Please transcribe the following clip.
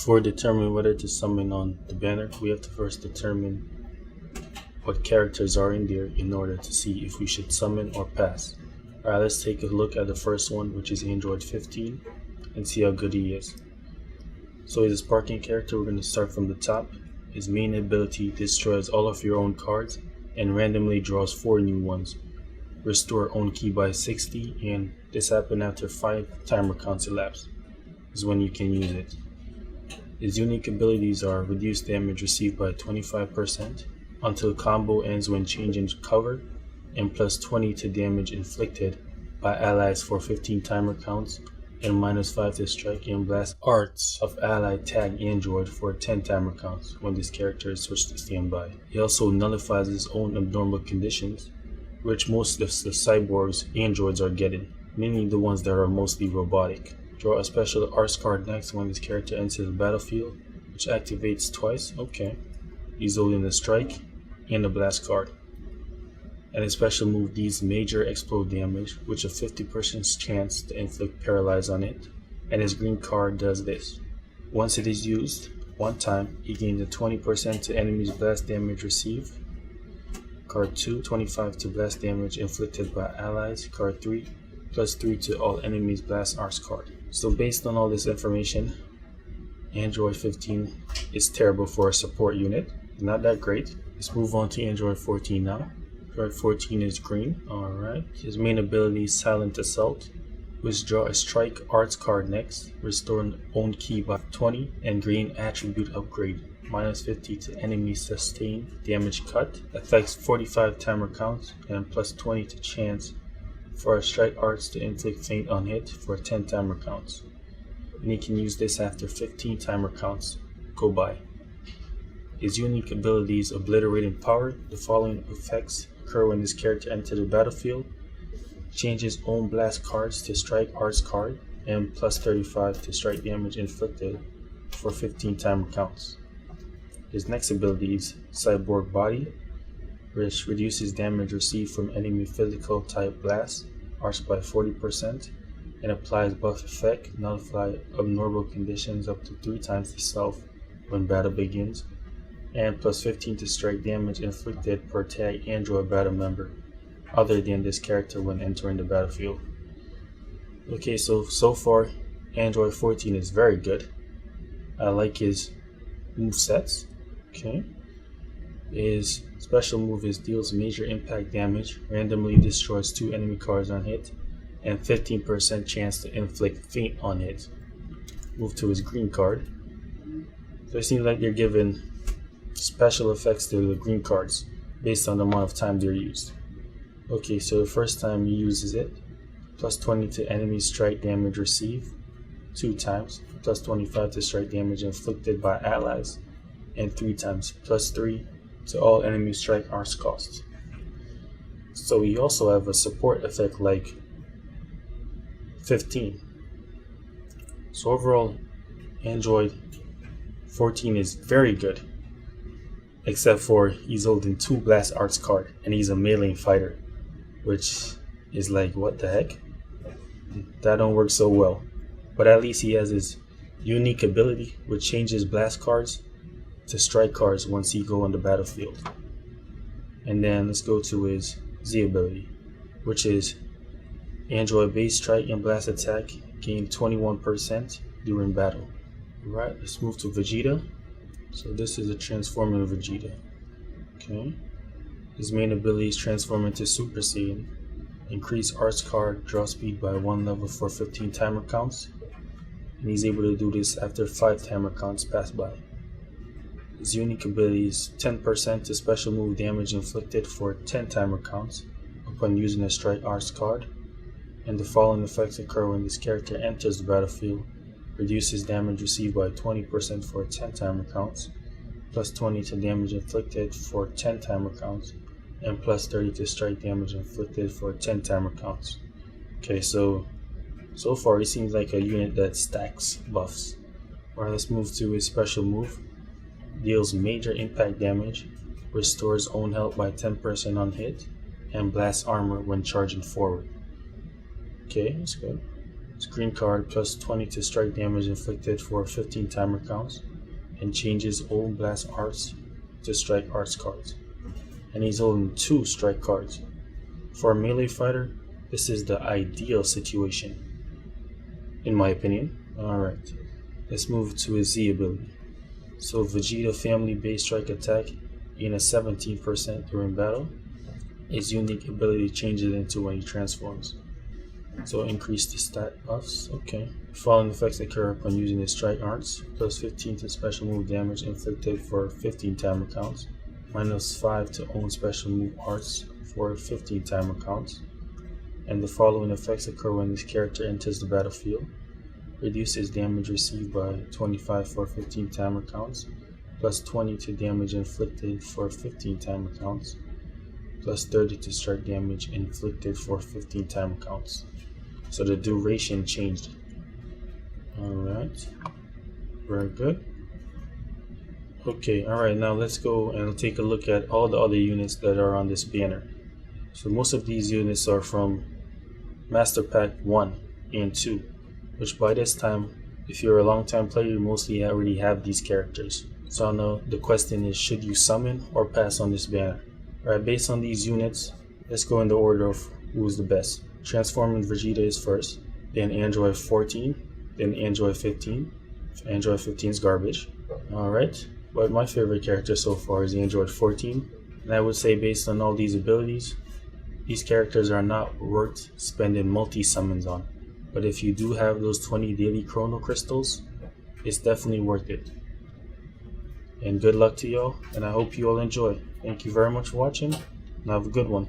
Before determining whether to summon on the banner, we have to first determine what characters are in there in order to see if we should summon or pass. Alright, let's take a look at the first one, which is Android 15, and see how good he is. So he's a sparking character. We're going to start from the top. His main ability destroys all of your own cards and randomly draws 4 new ones. Restore own key by 60, and this happens after 5 timer counts elapse is when you can use it. His unique abilities are reduce damage received by 25% until combo ends when changing cover, and plus 20 to damage inflicted by allies for 15 timer counts, and minus 5 to strike and blast arts of allied tag android for 10 timer counts when this character is switched to standby. He also nullifies his own abnormal conditions, which most of the cyborgs androids are getting, meaning the ones that are mostly robotic. Draw a special arts card next when this character enters the battlefield, which activates twice. Okay. He's holding a strike and a blast card. And his special move deals major explode damage, with a 50% chance to inflict paralyze on it. And his green card does this. Once it is used, one time, he gains a 20% to enemies blast damage received. Card 2, 25 to blast damage inflicted by allies. Card 3, plus 3 to all enemies blast arts card. So based on all this information, Android 15 is terrible for a support unit. Not that great. Let's move on to Android 14 now. Android 14 is green. Alright. His main ability is Silent Assault, which draw a strike arts card next, restore an own key by 20, and green attribute upgrade. Minus 50 to enemy sustained damage cut. Affects 45 timer counts, and plus 20 to chance for a strike arts to inflict faint on hit for 10 timer counts. And he can use this after 15 timer counts go by. His unique abilities Obliterating Power. The following effects occur when this character enters the battlefield. Changes own blast cards to strike arts card, and plus 35 to strike damage inflicted for 15 timer counts. His next ability is Cyborg Body, which reduces damage received from enemy physical type blasts, arcs by 40%, and applies buff effect, nullify abnormal conditions up to 3 times the self when battle begins, and plus 15 to strike damage inflicted per tag android battle member other than this character when entering the battlefield. Okay, so far Android 14 is very good. I like his move sets. Okay. His special move is deals major impact damage, randomly destroys 2 enemy cards on hit, and 15% chance to inflict faint on hit. Move to his green card. So it seems like they're giving special effects to the green cards based on the amount of time they're used. Okay, so the first time he uses it, plus 20 to enemy strike damage received 2 times, plus 25 to strike damage inflicted by allies, and 3 times, plus 3 to all enemy strike arts costs. So we also have a support effect like 15. So overall, Android 14 is very good, except for he's holding 2 blast arts card and he's a melee fighter, which is like, what the heck? That don't work so well. But at least he has his unique ability, which changes blast cards to strike cards once he go on the battlefield. And then let's go to his Z ability, which is Android base strike and blast attack gain 21% during battle. Alright, let's move to Vegeta. So this is a transforming Vegeta. Okay. His main ability is transform into Super Saiyan. Increase arts card draw speed by 1 level for 15 timer counts. And he's able to do this after 5 timer counts pass by. His unique ability is 10% to special move damage inflicted for 10 timer counts upon using a strike arts card. And the following effects occur when this character enters the battlefield. Reduces damage received by 20% for 10 timer counts, plus 20 to damage inflicted for 10 timer counts, and plus 30 to strike damage inflicted for 10 timer counts. Okay, so far he seems like a unit that stacks buffs. Alright, let's move to his special move. Deals major impact damage, restores own health by 10% on hit, and blasts armor when charging forward. Okay, that's good. Screen card plus 20 to strike damage inflicted for 15 timer counts, and changes old blast arts to strike arts cards. And he's holding 2 strike cards. For a melee fighter, this is the ideal situation, in my opinion. Alright, let's move to his Z ability. So Vegeta family base strike attack gain a 17% during battle. His unique ability changes into when he transforms. So increase the stat buffs. Okay. Following effects occur upon using his strike arts. Plus 15 to special move damage inflicted for 15 timer counts. Minus 5 to own special move arts for 15 timer counts. And the following effects occur when this character enters the battlefield. Reduces damage received by 25 for 15 timer counts. Plus 20 to damage inflicted for 15 timer counts. Plus 30 to strike damage inflicted for 15 timer counts. So the duration changed. Alright. Very good. Okay, alright, now let's go and take a look at all the other units that are on this banner. So most of these units are from Master Pack 1 and 2, which by this time, if you're a long time player, you mostly already have these characters. So now the question is, should you summon or pass on this banner? Alright, based on these units, let's go in the order of who's the best. Transforming Vegeta is first, then Android 14, then Android 15. Android 15 is garbage. Alright, but my favorite character so far is Android 14. And I would say based on all these abilities, these characters are not worth spending multi-summons on. But if you do have those 20 daily chrono crystals, it's definitely worth it. And good luck to y'all, and I hope you all enjoy. Thank you very much for watching, and have a good one.